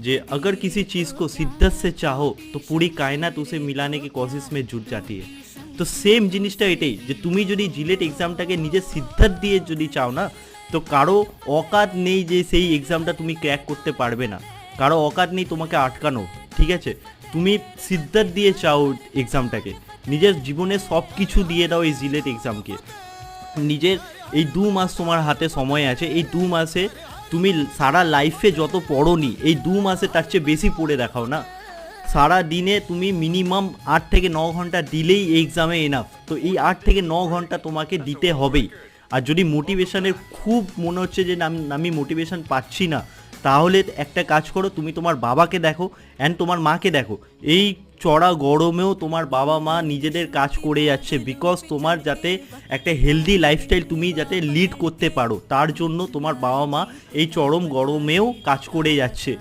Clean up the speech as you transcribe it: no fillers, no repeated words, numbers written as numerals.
যে अगर किसी चीज़ को शिद्दत से चाहो तो पूरी कायनात उसे मिलाने की कोशिश में जुट जाती है। তো সেম জিনিসটা এটাই যে তুমি যদি জিলেট এক্সামটাকে নিজের সিদ্ধাত দিয়ে যদি চাও না, তো কারো অকাত নেই যে সেই এক্সামটা তুমি ক্র্যাক করতে পারবে না, কারো অকাত নেই তোমাকে আটকানো। ঠিক আছে, তুমি সিদ্ধাত দিয়ে চাও এক্সামটাকে, নিজের জীবনে সব কিছু দিয়ে দাও এই জিলেট এক্সামকে। নিজের এই 2 মাস তোমার হাতে সময় আছে, এই 2 মাসে তুমি সারা লাইফে যত পড়োনি এই 2 মাসে তার চেয়ে বেশি পড়ে দেখাও না। সারা দিনে তুমি মিনিমাম 8 থেকে 9 ঘন্টা দিলেই এই এক্সামে এনাফ। তো এই 8 থেকে 9 ঘন্টা তোমাকে দিতে হবেই। আর যদি মোটিভেশনের খুব মনে হচ্ছে যে আমি মোটিভেশন পাচ্ছি না, তাহলে একটা কাজ করো, তুমি তোমার বাবাকে দেখো অ্যান্ড তোমার মাকে দেখো, এই চড়া গরমেও তোমার বাবা মা নিজেদের কাজ করে যাচ্ছে, বিকজ তোমার যাতে একটা হেলদি লাইফস্টাইল তুমি যাতে লিড করতে পারো, তার জন্য তোমার বাবা মা এই চরম গরমেও কাজ করে যাচ্ছে।